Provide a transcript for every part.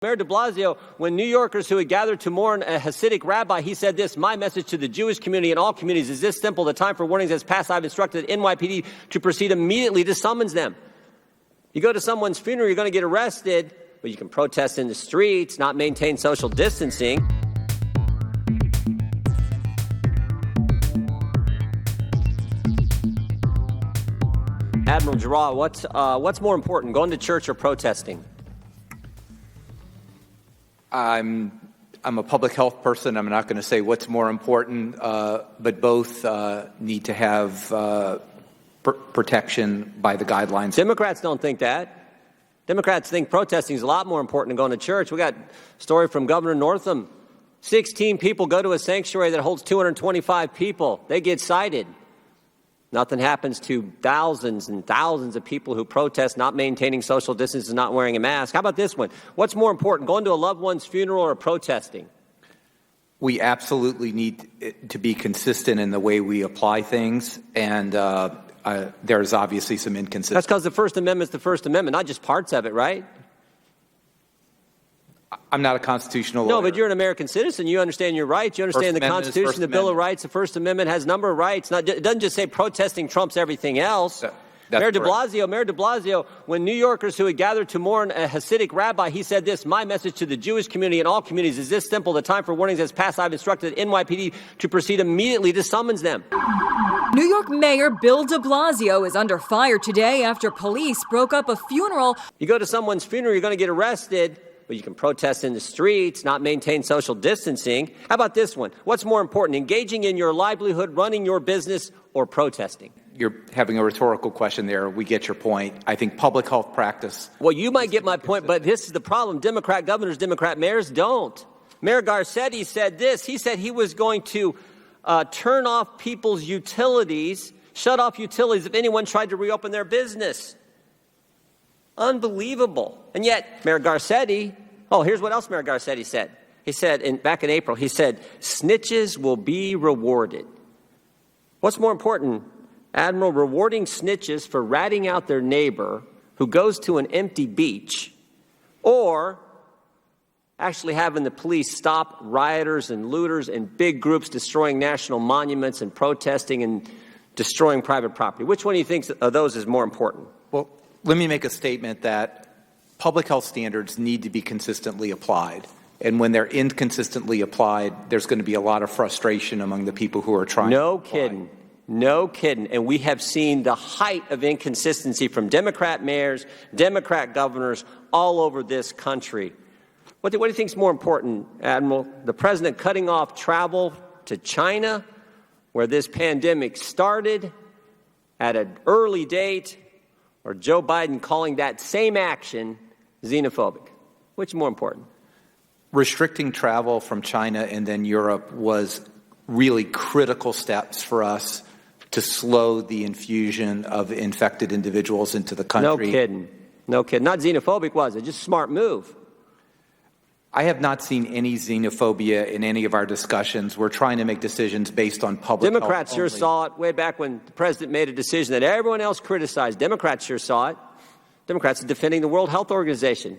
Mayor de Blasio, when New Yorkers who had gathered to mourn a Hasidic rabbi, he said this: "My message to the Jewish community and all communities is this simple. The time for warnings has passed. I've instructed NYPD to proceed immediately to summons them." You go to someone's funeral, you're going to get arrested, but you can protest in the streets, not maintain social distancing. Admiral Giroir, what's more important, going to church or protesting? I'm a public health person. I'm not going to say what's more important, but both need to have protection by the guidelines. Democrats don't think that. Democrats think protesting is a lot more important than going to church. We got a story from Governor Northam. 16 people go to a sanctuary that holds 225 people. They get cited. Nothing happens to thousands and thousands of people who protest not maintaining social distance and not wearing a mask. How about this one? What's more important, going to a loved one's funeral or protesting? We absolutely need to be consistent in the way we apply things, and there's obviously some inconsistency. That's because the First Amendment's the First Amendment, not just parts of it, right? I'm not a constitutional lawyer. No, but you're an American citizen. You understand your rights. You understand the Constitution, the Bill of Rights. The First Amendment has a number of rights. It doesn't just say protesting trumps everything else. Mayor de Blasio, when New Yorkers who had gathered to mourn a Hasidic rabbi, he said this: "My message to the Jewish community and all communities is this simple. The time for warnings has passed. I've instructed NYPD to proceed immediately to summons them." New York Mayor Bill de Blasio is under fire today after police broke up a funeral. You go to someone's funeral, you're going to get arrested, but you can protest in the streets, not maintain social distancing. How about this one? What's more important, engaging in your livelihood, running your business, or protesting? You're having a rhetorical question there. We get your point. I think public health practice. Well, you might get my point, but this is the problem. Democrat governors, Democrat mayors don't. Mayor Garcetti said this. He said he was going to turn off people's utilities, shut off utilities if anyone tried to reopen their business. Unbelievable. And yet, Mayor Garcetti, here's what else Mayor Garcetti said. He said, back in April, he said, snitches will be rewarded. What's more important, Admiral, rewarding snitches for ratting out their neighbor who goes to an empty beach, or actually having the police stop rioters and looters and big groups destroying national monuments and protesting and destroying private property? Which one do you think of those is more important? Well, let me make a statement that public health standards need to be consistently applied. And when they're inconsistently applied, there's going to be a lot of frustration among the people who are trying to apply. No kidding. And we have seen the height of inconsistency from Democrat mayors, Democrat governors all over this country. What do you think is more important, Admiral? The president cutting off travel to China, where this pandemic started at an early date, or Joe Biden calling that same action xenophobic? Which is more important? Restricting travel from China and then Europe was really critical steps for us to slow the infusion of infected individuals into the country. No kidding. Not xenophobic, was it? Just a smart move. I have not seen any xenophobia in any of our discussions. We're trying to make decisions based on public health. Democrats sure saw it way back when the president made a decision that everyone else criticized. Democrats sure saw it. Democrats are defending the World Health Organization.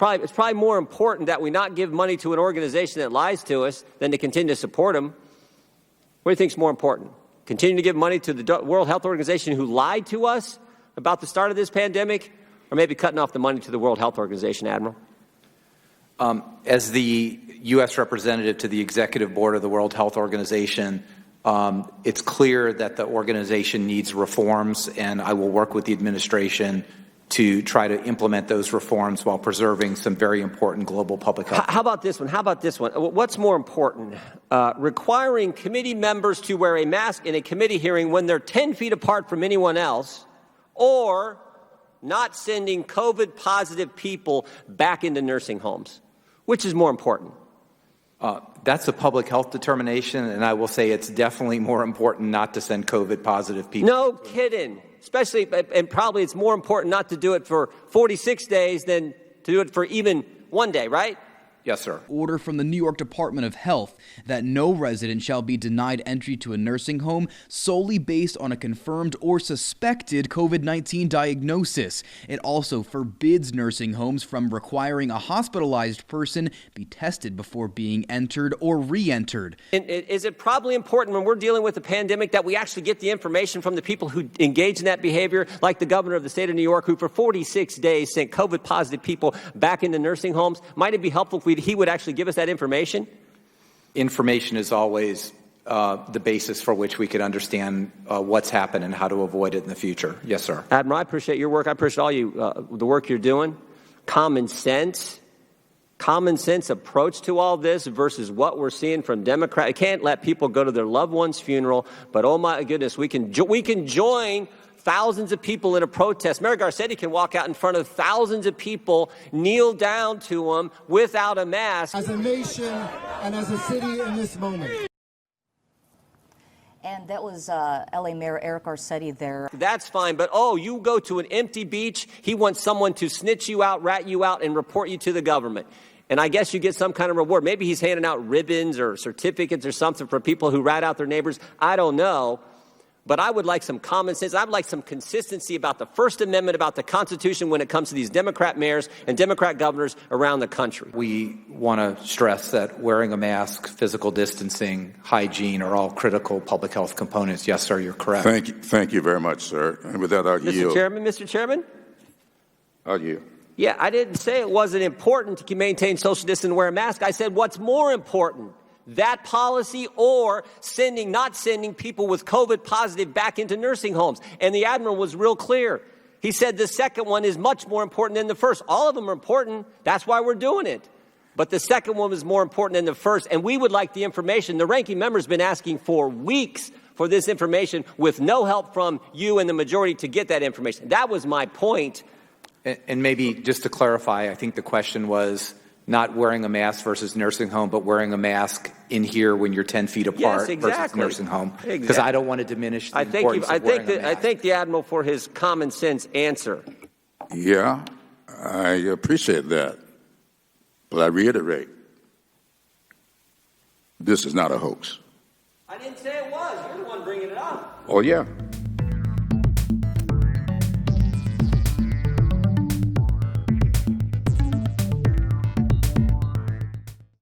It's probably more important that we not give money to an organization that lies to us than to continue to support them. What do you think is more important? Continue to give money to the World Health Organization who lied to us about the start of this pandemic, or maybe cutting off the money to the World Health Organization, Admiral? As the U.S. representative to the executive board of the World Health Organization, it's clear that the organization needs reforms, and I will work with the administration to try to implement those reforms while preserving some very important global public health. How about this one? What's more important? Requiring committee members to wear a mask in a committee hearing when they're 10 feet apart from anyone else, or not sending COVID-positive people back into nursing homes? Which is more important? That's a public health determination, and I will say it's definitely more important not to send COVID-positive people. No kidding. Especially, and probably it's more important not to do it for 46 days than to do it for even one day, right? Yes, sir. Order from the New York Department of Health that no resident shall be denied entry to a nursing home solely based on a confirmed or suspected COVID-19 diagnosis. It also forbids nursing homes from requiring a hospitalized person be tested before being entered or re-entered. Is it probably important when we're dealing with the pandemic that we actually get the information from the people who engage in that behavior, like the governor of the state of New York, who for 46 days sent COVID-positive people back into nursing homes? Might it be helpful if he would actually give us that information? Information is always the basis for which we could understand what's happened and how to avoid it in the future. Yes, sir. Admiral, I appreciate your work. I appreciate all the work you're doing. Common sense approach to all this versus what we're seeing from Democrats. You can't let people go to their loved one's funeral, but oh my goodness, we can join thousands of people in a protest. Mayor Garcetti can walk out in front of thousands of people, kneel down to him without a mask. As a nation and as a city in this moment. And that was L.A. Mayor Eric Garcetti there. That's fine, but you go to an empty beach, he wants someone to snitch you out, rat you out, and report you to the government. And I guess you get some kind of reward. Maybe he's handing out ribbons or certificates or something for people who rat out their neighbors. I don't know. But I would like some common sense. I would like some consistency about the First Amendment, about the Constitution when it comes to these Democrat mayors and Democrat governors around the country. We want to stress that wearing a mask, physical distancing, hygiene are all critical public health components. Yes, sir, you're correct. Thank you very much, sir. And with that, I'll yield. Mr. Chairman? I'll yield. Yeah, I didn't say it wasn't important to maintain social distance and wear a mask. I said what's more important, that policy or not sending people with COVID positive back into nursing homes. And the Admiral was real clear. He said the second one is much more important than the first. All of them are important. That's why we're doing it. But the second one is more important than the first. And we would like the information. The ranking member's been asking for weeks for this information with no help from you and the majority to get that information. That was my point. And maybe just to clarify, I think the question was not wearing a mask versus nursing home, but wearing a mask in here when you're 10 feet apart versus nursing home. Because I don't want to diminish the importance of wearing a mask. I thank the Admiral for his common sense answer. Yeah, I appreciate that. But I reiterate, this is not a hoax. I didn't say it was. You're the one bringing it up. Oh, yeah.